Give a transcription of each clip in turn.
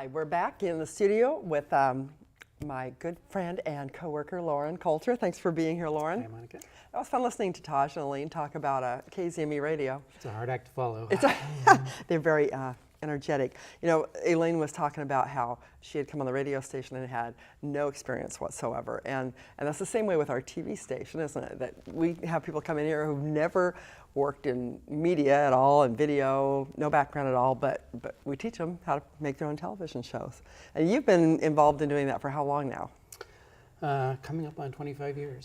Hi, we're back in the studio with my good friend and coworker, Lauren Coulter. Thanks for being here, Lauren. Hi, Monica. It was fun listening to Taj and Elaine talk about KZME radio. It's a hard act to follow. They're very energetic. You know, Elaine was talking about how she had come on the radio station and had no experience whatsoever. And that's the same way with our TV station, isn't it? That we have people come in here who've never worked in media at all, and video, no background at all, but we teach them how to make their own television shows. And you've been involved in doing that for how long now? Coming up on 25 years.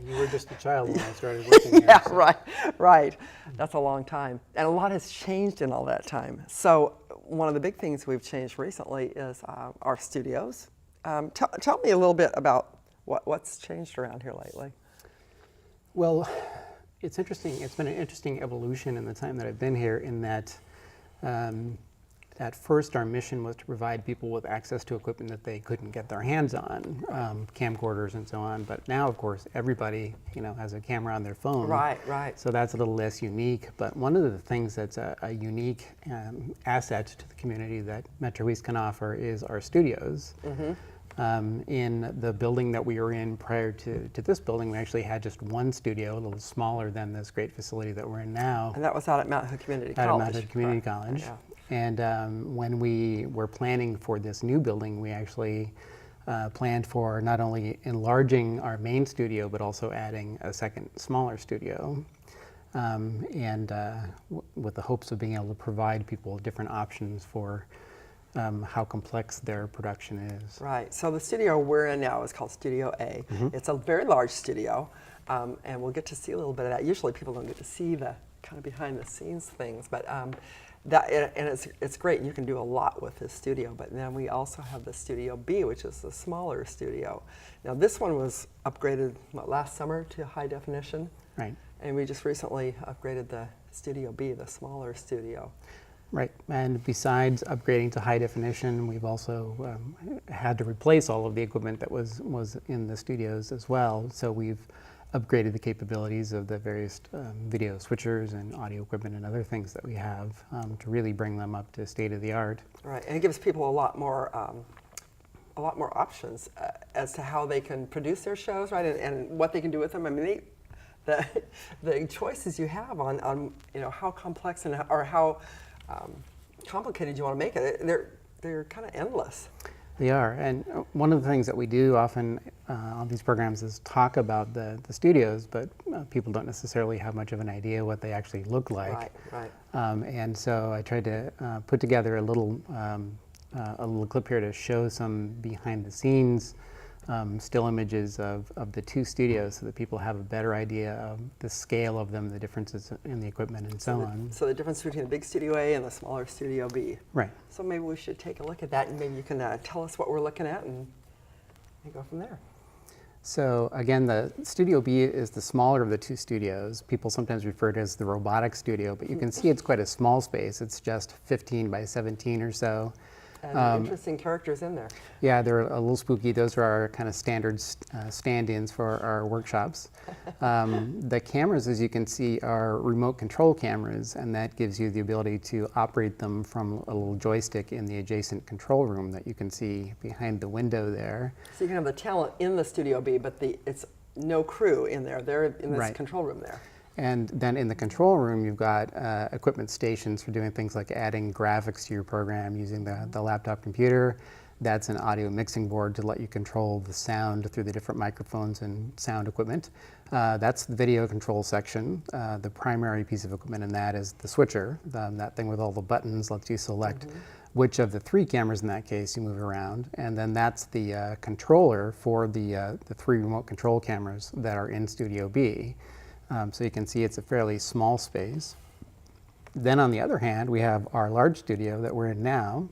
You were just a child when I started working here. Yeah, so. Right. That's a long time. And a lot has changed in all that time. So one of the big things we've changed recently is our studios. Tell me a little bit about what's changed around here lately. Well, it's interesting. It's been an interesting evolution in the time that I've been here, in that at first our mission was to provide people with access to equipment that they couldn't get their hands on, camcorders and so on. But now, of course, everybody has a camera on their phone. Right. So that's a little less unique. But one of the things that's a unique asset to the community that MetroEast can offer is our studios. Mm-hmm. In the building that we were in prior to this building, we actually had just one studio, a little smaller than this great facility that we're in now. And that was out at Mount Hood Community College. Out at Mount Hood Community College. Yeah. And when we were planning for this new building, we actually planned for not only enlarging our main studio, but also adding a second, smaller studio. With the hopes of being able to provide people different options for how complex their production is. Right. So the studio we're in now is called Studio A. Mm-hmm. It's a very large studio, and we'll get to see a little bit of that. Usually people don't get to see the kind of behind the scenes things, but it's great. You can do a lot with this studio. But then we also have the Studio B, which is the smaller studio. Now this one was upgraded last summer to high definition. Right. And we just recently upgraded the Studio B, the smaller studio. Right, and besides upgrading to high definition, we've also had to replace all of the equipment that was in the studios as well. So we've upgraded the capabilities of the various video switchers and audio equipment and other things that we have to really bring them up to state of the art. Right, and it gives people a lot more options as to how they can produce their shows, right, and what they can do with them. I mean, the choices you have on how complex or how complicated you want to make it, they're kind of endless. They are, and one of the things that we do often on these programs is talk about the studios, but people don't necessarily have much of an idea what they actually look like. Right. And so I tried to put together a little clip here to show some behind the scenes still images of the two studios, so that people have a better idea of the scale of them, the differences in the equipment, and so on. So the difference between the big Studio A and the smaller Studio B. Right. So maybe we should take a look at that, and maybe you can tell us what we're looking at and go from there. So again, the Studio B is the smaller of the two studios. People sometimes refer to it as the robotic studio, but you can see it's quite a small space. It's just 15 by 17 or so. And interesting characters in there. Yeah, they're a little spooky. Those are our kind of standard stand-ins for our workshops. The cameras, as you can see, are remote control cameras, and that gives you the ability to operate them from a little joystick in the adjacent control room that you can see behind the window there. So you can have the talent in the Studio B, but it's no crew in there. They're in this control room there. And then in the control room, you've got equipment stations for doing things like adding graphics to your program using the laptop computer. That's an audio mixing board to let you control the sound through the different microphones and sound equipment. That's the video control section. The primary piece of equipment in that is the switcher. That thing with all the buttons lets you select which of the three cameras in that case you move around. And then that's the controller for the three remote control cameras that are in Studio B. So you can see it's a fairly small space. Then on the other hand, we have our large studio that we're in now.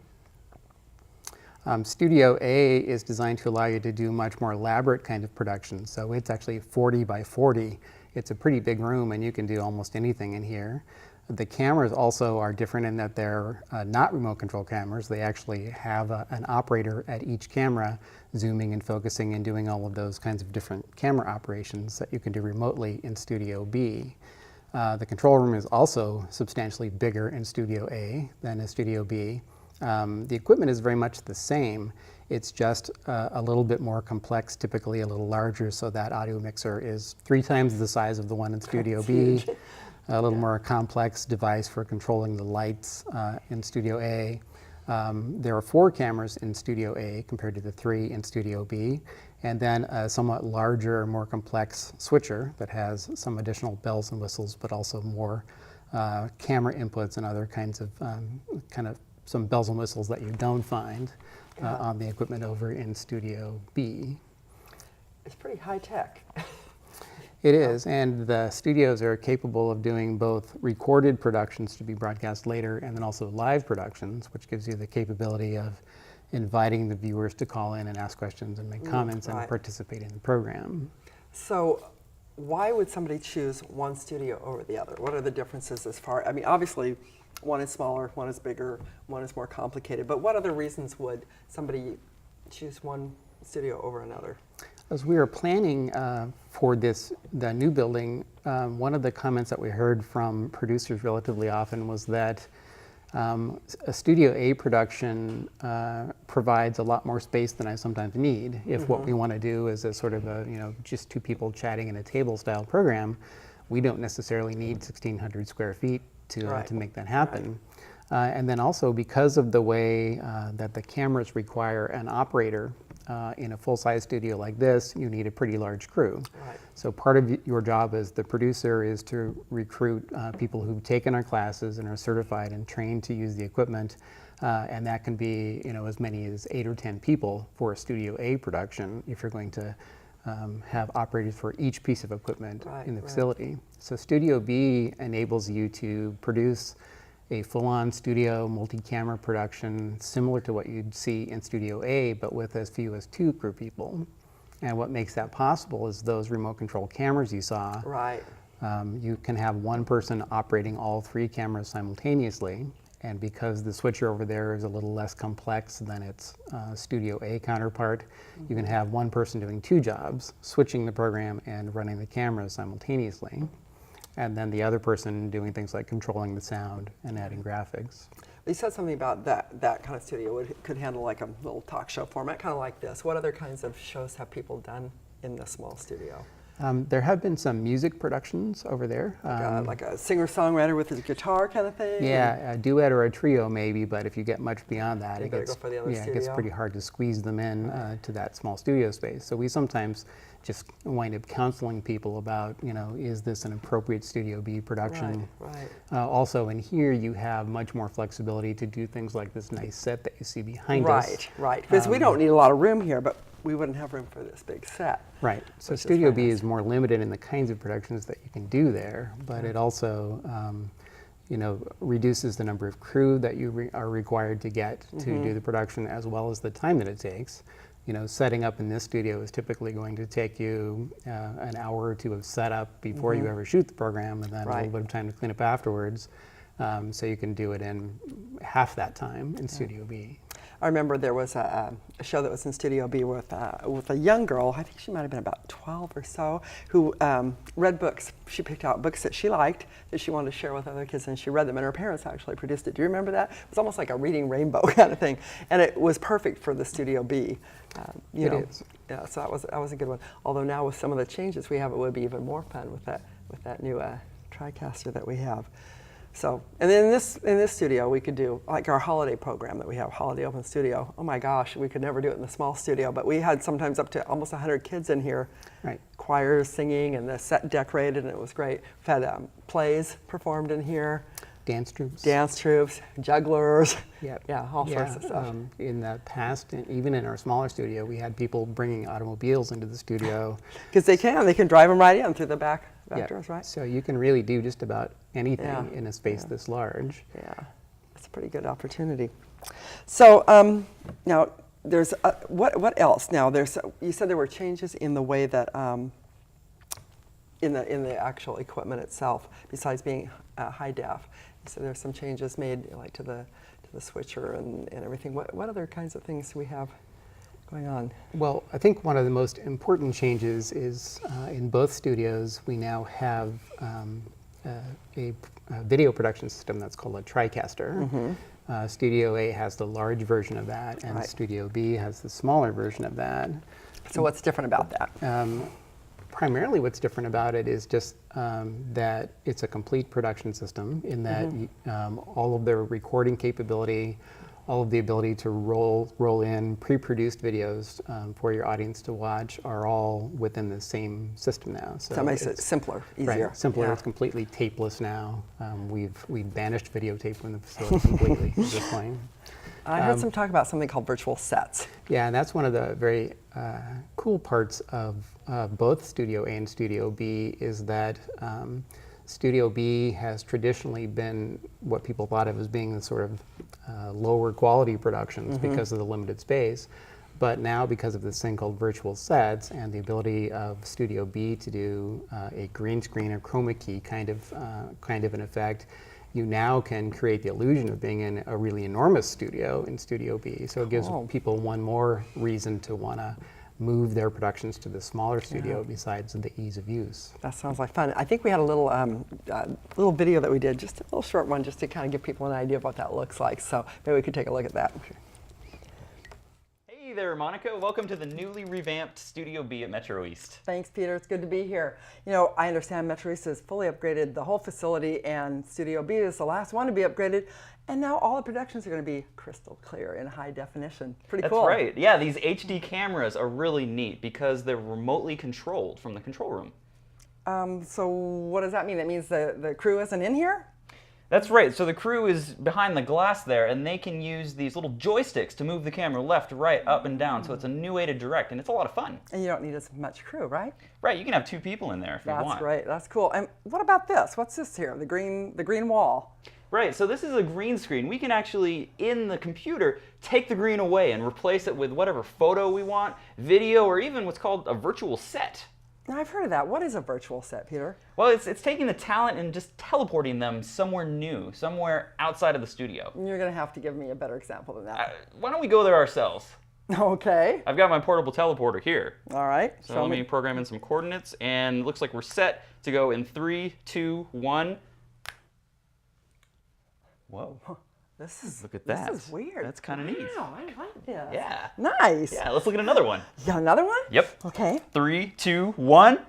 Studio A is designed to allow you to do much more elaborate kind of production. So it's actually 40 by 40. It's a pretty big room, and you can do almost anything in here. The cameras also are different in that they're not remote control cameras. They actually have an operator at each camera, zooming and focusing and doing all of those kinds of different camera operations that you can do remotely in Studio B. The control room is also substantially bigger in Studio A than in Studio B. The equipment is very much the same. It's just a little bit more complex, typically a little larger, so that audio mixer is 3 times the size of the one in Studio B. A little more complex device for controlling the lights in Studio A. There are 4 cameras in Studio A compared to the 3 in Studio B, and then a somewhat larger, more complex switcher that has some additional bells and whistles, but also more camera inputs and other kinds of some bells and whistles that you don't find on the equipment over in Studio B. It's pretty high tech. It is, and the studios are capable of doing both recorded productions to be broadcast later and then also live productions, which gives you the capability of inviting the viewers to call in and ask questions and make comments and participate in the program. So why would somebody choose one studio over the other? What are the differences as far, I mean, obviously one is smaller, one is bigger, one is more complicated, but what other reasons would somebody choose one studio over another? As we were planning for the new building, one of the comments that we heard from producers relatively often was that a Studio A production provides a lot more space than I sometimes need. If what we want to do is a sort of a, just 2 people chatting in a table style program, we don't necessarily need 1,600 square feet to make that happen. And then also because of the way that the cameras require an operator in a full-size studio like this, you need a pretty large crew. So part of your job as the producer is to recruit people who've taken our classes and are certified and trained to use the equipment, and that can be as many as 8 or 10 people for a Studio A production if you're going to have operators for each piece of equipment in the facility. So Studio B enables you to produce a full-on studio multi-camera production similar to what you'd see in Studio A, but with as few as 2 crew people. And what makes that possible is those remote control cameras you saw. You can have one person operating all 3 cameras simultaneously, and because the switcher over there is a little less complex than its Studio A counterpart, you can have one person doing 2 jobs, switching the program and running the cameras simultaneously. And then the other person doing things like controlling the sound and adding graphics. You said something about that kind of studio could handle like a little talk show format, kind of like this. What other kinds of shows have people done in this small studio? There have been some music productions over there. Like a singer-songwriter with his guitar kind of thing? Yeah, a duet or a trio maybe, but if you get much beyond that, it gets pretty hard to squeeze them in to that small studio space. So we sometimes just wind up counseling people about, is this an appropriate Studio B production? Also in here you have much more flexibility to do things like this nice set that you see behind us. Because we don't need a lot of room here, but we wouldn't have room for this big set. So Studio B is more limited in the kinds of productions that you can do there, but it also reduces the number of crew that you are required to get to do the production, as well as the time that it takes. Setting up in this studio is typically going to take you an hour or 2 of setup before you ever shoot the program, and then a little bit of time to clean up afterwards. So you can do it in half that time in Studio B. I remember there was a show that was in Studio B with a young girl, I think she might have been about 12 or so, who read books. She picked out books that she liked, that she wanted to share with other kids, and she read them, and her parents actually produced it. Do you remember that? It was almost like a reading rainbow kind of thing, and it was perfect for the Studio B. It is. Yeah, so that was a good one. Although now with some of the changes we have, it would be even more fun with that new TriCaster that we have. So, and then in this studio, we could do like our holiday program that we have, Holiday Open Studio. Oh my gosh, we could never do it in the small studio, but we had sometimes up to almost 100 kids in here. Choirs singing and the set decorated, and it was great. We've had plays performed in here. Dance troops. Dance troops, jugglers. Yeah, all sorts of stuff. In the past, even in our smaller studio, we had people bringing automobiles into the studio. Because they can drive them right in through the back doors, right? So you can really do just about anything in a space this large. Yeah, it's a pretty good opportunity. So now there's what else? Now you said there were changes in the way that in the actual equipment itself, besides being high def. So there's some changes made like to the switcher and everything. What other kinds of things do we have going on? Well, I think one of the most important changes is in both studios we now have a video production system that's called a TriCaster. Studio A has the large version of that, and Studio B has the smaller version of that. So what's different about that? Primarily what's different about it is just that it's a complete production system in that all of the recording capability, all of the ability to roll in pre-produced videos for your audience to watch are all within the same system now. So that makes it simpler, easier. Right, simpler. Yeah. It's completely tapeless now. We've banished videotape from the facility completely at this point. I heard some talk about something called virtual sets. Yeah, and that's one of the very cool parts of both Studio A and Studio B is that Studio B has traditionally been what people thought of as being the sort of lower quality productions because of the limited space. But now, because of this thing called virtual sets and the ability of Studio B to do a green screen or chroma key kind of an effect, you now can create the illusion of being in a really enormous studio in Studio B. So it gives people one more reason to want to move their productions to the smaller studio besides the ease of use. That sounds like fun. I think we had a little video that we did, just a little short one, just to kind of give people an idea of what that looks like. So maybe we could take a look at that. Hey there, Monica. Welcome to the newly revamped Studio B at MetroEast. Thanks, Peter. It's good to be here. You know, I understand MetroEast has fully upgraded the whole facility, and Studio B is the last one to be upgraded. And now all the productions are going to be crystal clear in high definition. Pretty cool. That's right. Yeah, these HD cameras are really neat because they're remotely controlled from the control room. So what does that mean? That means the crew isn't in here? That's right. So the crew is behind the glass there, and they can use these little joysticks to move the camera left, right, up, and down. So it's a new way to direct, and it's a lot of fun. And you don't need as much crew, right? Right. You can have 2 people in there if you want. That's right. That's cool. And what about this? What's this here? The green wall. Right, so this is a green screen. We can actually, in the computer, take the green away and replace it with whatever photo we want, video, or even what's called a virtual set. Now, I've heard of that. What is a virtual set, Peter? Well, it's taking the talent and just teleporting them somewhere new, somewhere outside of the studio. You're going to have to give me a better example than that. Why don't we go there ourselves? Okay. I've got my portable teleporter here. All right. So let me program in some coordinates, and it looks like we're set to go in 3, 2, 1. Whoa. Look at that. This is weird. That's kind of neat. Wow, I like this. Yeah. Nice. Yeah, let's look at another one. You got another one? Yep. Okay. 3, 2, 1.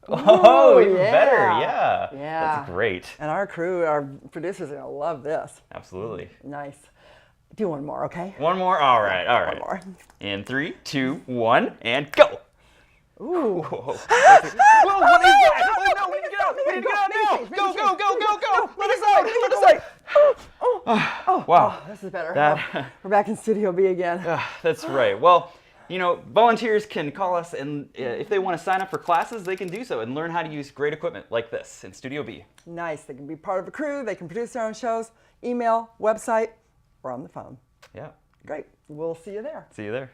Oh, even yeah. better. Yeah. Yeah. That's great. And our crew, our producers are going to love this. Absolutely. Nice. Do one more, okay? One more. All right. All right. One more. In 3, 2, 1, and go. Ooh. Whoa, what is that? Oh no, we need to get out. We need to get out now. Go, go, go, go, go. Let us out. Let us out. Wow. Oh, this is better. We're back in Studio B again. That's right. Well, you know, volunteers can call us, and if they want to sign up for classes, they can do so and learn how to use great equipment like this in Studio B. Nice. They can be part of a crew. They can produce their own shows, email, website, or on the phone. Yeah. Great. We'll see you there. See you there.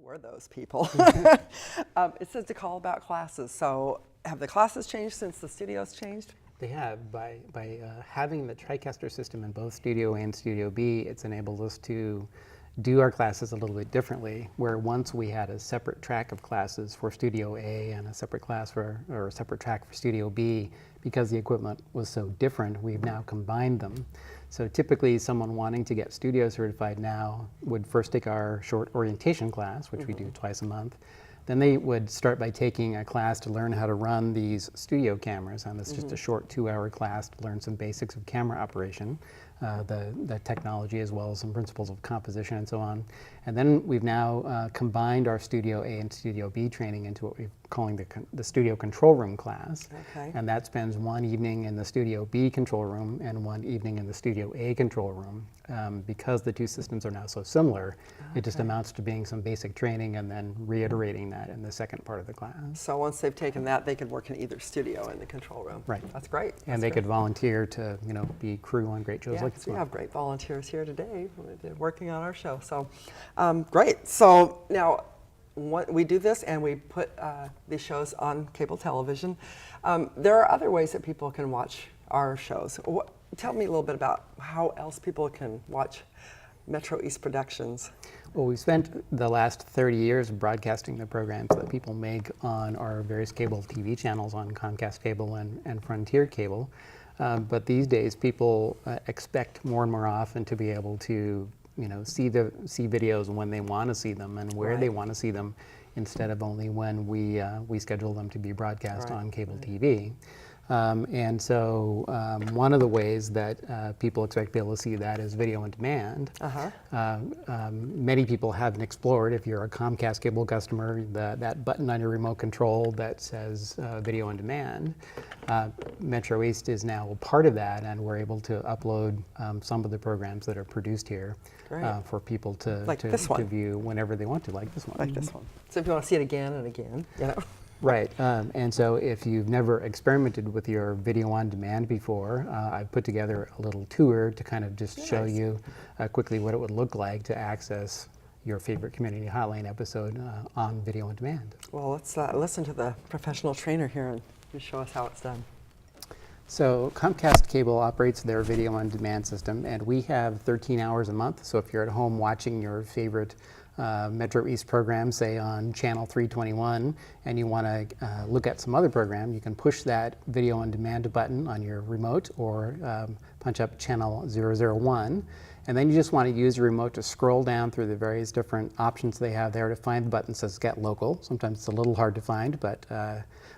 Were those people? It says to call about classes. So have the classes changed since the studio's changed? They have. By having the TriCaster system in both Studio A and Studio B, it's enabled us to do our classes a little bit differently, where once we had a separate track of classes for Studio A and a separate a separate track for Studio B, because the equipment was so different, we've now combined them. So typically someone wanting to get studio certified now would first take our short orientation class, which we do twice a month. Then they would start by taking a class to learn how to run these studio cameras, and it's just a short 2-hour class to learn some basics of camera operation, the technology as well as some principles of composition and so on. And then we've now combined our Studio A and Studio B training into what we're calling the Studio Control Room class. Okay. And that spends one evening in the Studio B control room and one evening in the Studio A control room. Because the two systems are now so similar, it just amounts to being some basic training and then reiterating that in the second part of the class. So once they've taken that, they could work in either studio in the control room. Right. That's great. And they could volunteer to, be crew on great shows like this we one. have great volunteers here today working on our show. So great. So now we do this and we put these shows on cable television. There are other ways that people can watch our shows. Tell me a little bit about how else people can watch MetroEast Productions? Well, we spent the last 30 years broadcasting the programs that people make on our various cable TV channels on Comcast Cable and Frontier Cable. But these days, people expect more and more often to be able to, see videos when they want to see them and where they want to see them, instead of only when we schedule them to be broadcast on cable TV. And so one of the ways that people expect to be able to see that is video on demand. Many people haven't explored, if you're a Comcast cable customer, that button on your remote control that says video on demand. MetroEast is now a part of that, and we're able to upload some of the programs that are produced here for people to view whenever they want to, like this one. Like this one. So if you want to see it again and again, Right, and so if you've never experimented with your video on demand before, I've put together a little tour to kind of just show you quickly what it would look like to access your favorite Community Hotline episode on video on demand. Well, let's listen to the professional trainer here and you show us how it's done. So Comcast Cable operates their video on demand system, and we have 13 hours a month. So if you're at home watching your favorite MetroEast program, say on channel 321, and you want to look at some other program, you can push that video on demand button on your remote or punch up channel 001. And then you just want to use your remote to scroll down through the various different options they have there to find the button that says Get Local. Sometimes it's a little hard to find, but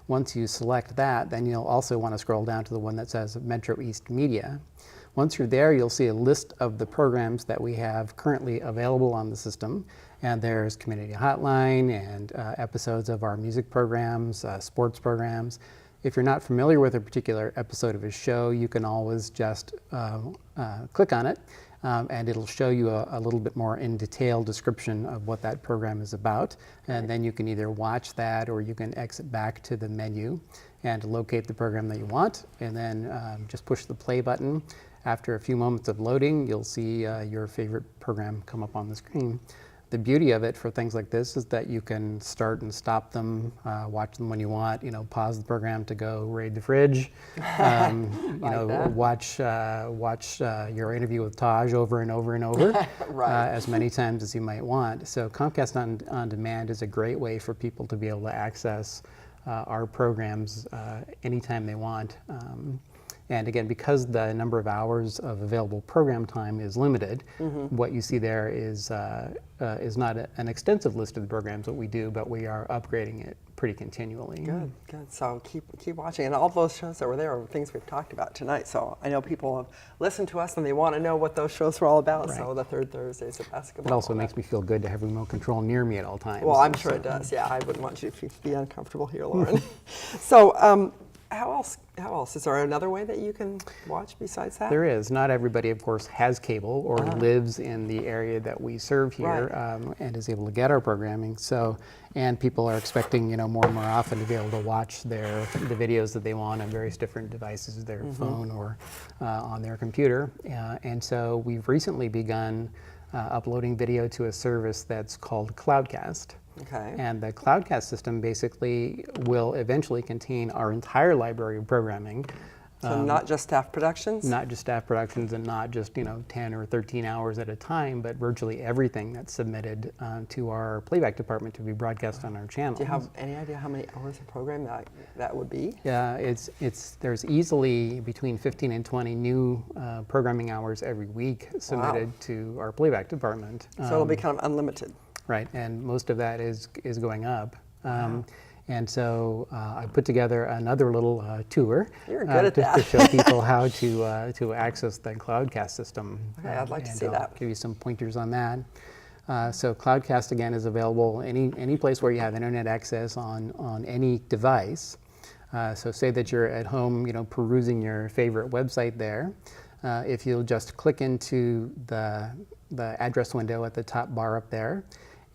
once you select that, then you'll also want to scroll down to the one that says MetroEast Media. Once you're there, you'll see a list of the programs that we have currently available on the system. And there's Community Hotline and episodes of our music programs, sports programs. If you're not familiar with a particular episode of a show, you can always just click on it, and it'll show you a little bit more in detail description of what that program is about. And then you can either watch that, or you can exit back to the menu and locate the program that you want, and then just push the play button. After a few moments of loading, you'll see your favorite program come up on the screen. The beauty of it for things like this is that you can start and stop them, watch them when you want, pause the program to go raid the fridge, watch your interview with Taj over and over and over, as many times as you might want. So Comcast on Demand is a great way for people to be able to access our programs anytime they want. And again, because the number of hours of available program time is limited, what you see there is not an extensive list of the programs that we do, but we are upgrading it pretty continually. Good, good. So keep watching. And all those shows that were there are things we've talked about tonight. So I know people have listened to us and they want to know what those shows were all about. So the third Thursdays of basketball. It also makes me feel good to have remote control near me at all times. Well, I'm sure it does. Yeah, I wouldn't want you to be uncomfortable here, Lauren. So how else? Is there another way that you can watch besides that? There is. Not everybody, of course, has cable or lives in the area that we serve here and is able to get our programming. So, and people are expecting, more and more often to be able to watch the videos that they want on various different devices, their phone or on their computer. And so we've recently begun uploading video to a service that's called Cloudcast. Okay. And the Cloudcast system basically will eventually contain our entire library of programming. So not just staff productions? Not just staff productions, and not just 10 or 13 hours at a time, but virtually everything that's submitted to our playback department to be broadcast on our channel. Do you have any idea how many hours of program that would be? Yeah, there's easily between 15 and 20 new programming hours every week submitted to our playback department. So it'll be kind of unlimited. Right, and most of that is going up. And so I put together another little tour to show people how to access the Cloudcast system. Okay, I'd like to see I'll that. give you some pointers on that. So Cloudcast, again, is available any place where you have internet access on any device. So say that you're at home, perusing your favorite website there. If you'll just click into the address window at the top bar up there,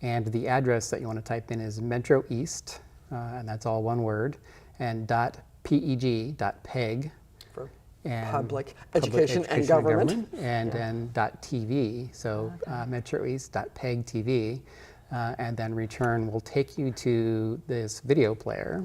and the address that you want to type in is MetroEast, and that's all one word, and .peg, for and public education and government, and then .tv, so MetroEast.peg TV, and then return will take you to this video player.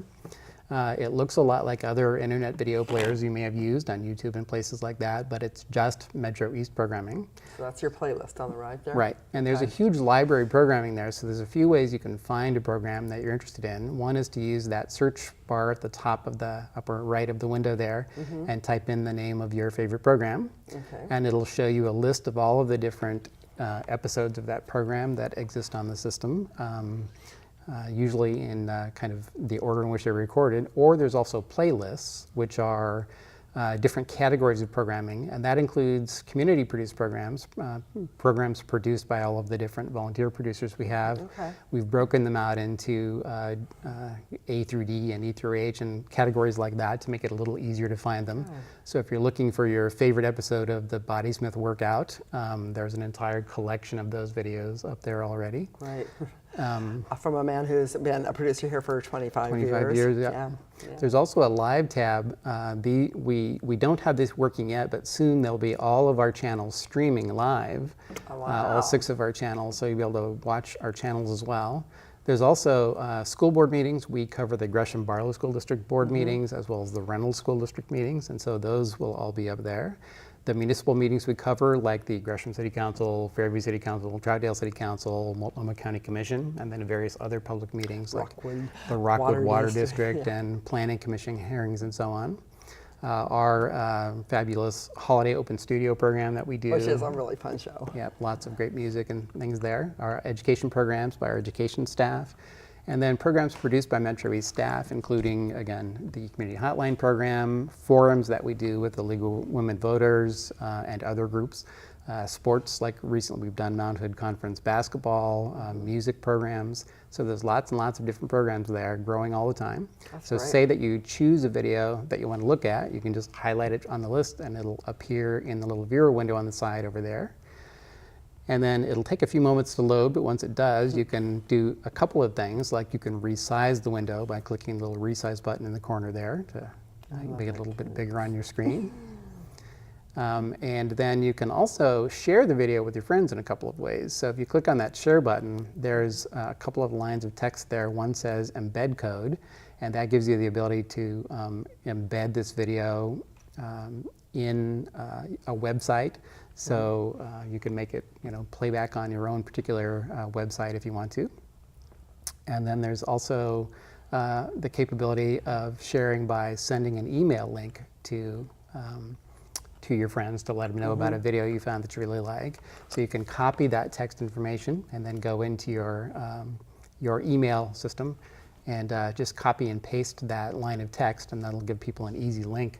It looks a lot like other internet video players you may have used on YouTube and places like that, but it's just MetroEast programming. So that's your playlist on the right there? Right, and there's a huge library of programming there, so there's a few ways you can find a program that you're interested in. One is to use that search bar at the top of the upper right of the window there and type in the name of your favorite program, and it'll show you a list of all of the different episodes of that program that exist on the system. Usually in kind of the order in which they're recorded, or there's also playlists, which are different categories of programming, and that includes community-produced programs, programs produced by all of the different volunteer producers we have. We've broken them out into A through D and E through H and categories like that to make it a little easier to find them. So if you're looking for your favorite episode of the Body Smith workout, there's an entire collection of those videos up there already. Right. From a man who's been a producer here for 25 years. Yeah. There's also a live tab. We don't have this working yet, but soon there'll be all of our channels streaming live, all 6 of our channels, so you'll be able to watch our channels as well. There's also school board meetings. We cover the Gresham Barlow School District board meetings as well as the Reynolds School District meetings, and so those will all be up there. The municipal meetings we cover, like the Gresham City Council, Fairview City Council, Troutdale City Council, Multnomah County Commission, and then various other public meetings like the Rockwood Water District and Planning Commission hearings and so on. Our fabulous holiday open studio program that we do. Which is a really fun show. Yeah, lots of great music and things there. Our education programs by our education staff. And then programs produced by MetroEast staff, including, again, the Community Hotline program, forums that we do with the League of Women Voters and other groups, sports, like recently we've done Mount Hood Conference basketball, music programs. So there's lots and lots of different programs there, growing all the time. So say that you choose a video that you want to look at, you can just highlight it on the list and it'll appear in the little viewer window on the side over there. And then it'll take a few moments to load, but once it does, you can do a couple of things, like you can resize the window by clicking the little resize button in the corner there to make it a little bit bigger on your screen. And then you can also share the video with your friends in a couple of ways. So if you click on that share button, there's a couple of lines of text there. One says embed code, and that gives you the ability to embed this video in a website. So you can make it, playback on your own particular website if you want to. And then there's also the capability of sharing by sending an email link to your friends to let them know about a video you found that you really like. So you can copy that text information and then go into your email system and just copy and paste that line of text, and that'll give people an easy link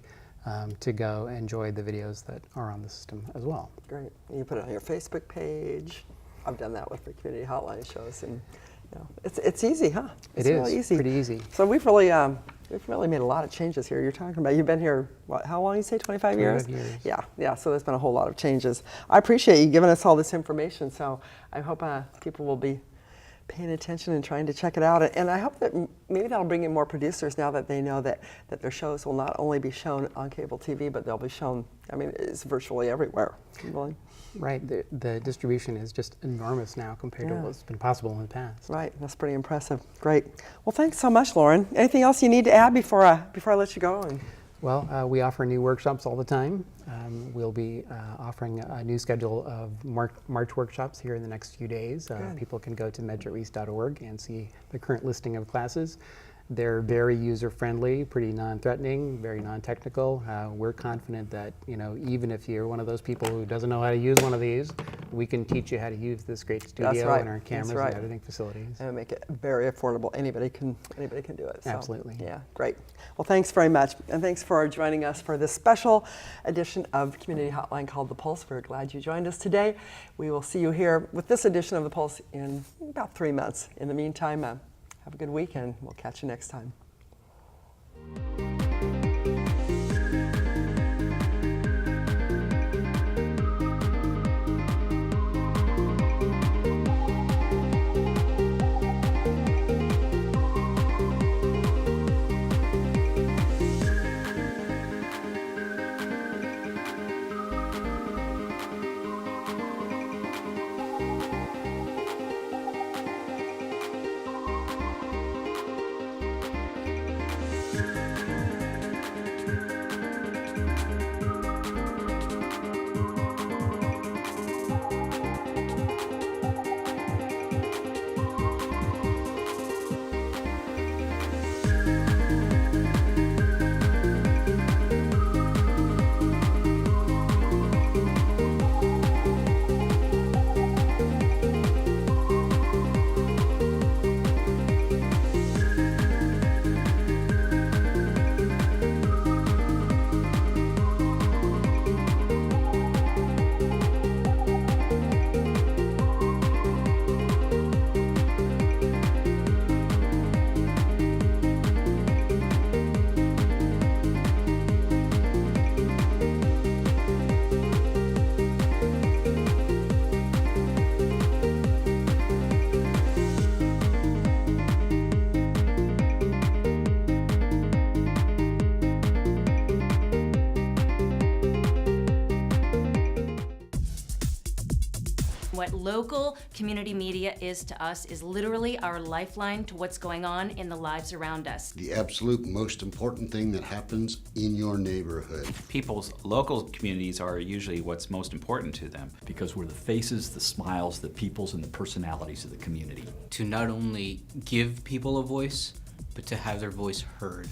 to go enjoy the videos that are on the system as well. Great. You put it on your Facebook page. I've done that with the community hotline shows, and it's easy, huh? It's really easy. Pretty easy. So we've really made a lot of changes here. You're talking about, you've been here, how long you say, 25 years? 25 years. Yeah, so there's been a whole lot of changes. I appreciate you giving us all this information, so I hope people will be paying attention and trying to check it out. And I hope that maybe that'll bring in more producers now that they know that their shows will not only be shown on cable TV, but they'll be shown, it's virtually everywhere. Right, the distribution is just enormous now compared to what's been possible in the past. Right, that's pretty impressive. Great. Well, thanks so much, Lauren. Anything else you need to add before I let you go? Well, we offer new workshops all the time. We'll be offering a new schedule of March workshops here in the next few days. People can go to metroeast.org and see the current listing of classes. They're very user-friendly, pretty non-threatening, very non-technical. We're confident that, even if you're one of those people who doesn't know how to use one of these, we can teach you how to use this great studio and our cameras and editing facilities. And make it very affordable. Anybody can do it. So, absolutely. Yeah, great. Well, thanks very much. And thanks for joining us for this special edition of Community Hotline called The Pulse. We're glad you joined us today. We will see you here with this edition of The Pulse in about 3 months. In the meantime, have a good weekend. We'll catch you next time. local community media is to us is literally our lifeline to what's going on in the lives around us. The absolute most important thing that happens in your neighborhood. People's local communities are usually what's most important to them. Because we're the faces, the smiles, the peoples, and the personalities of the community. To not only give people a voice, but to have their voice heard.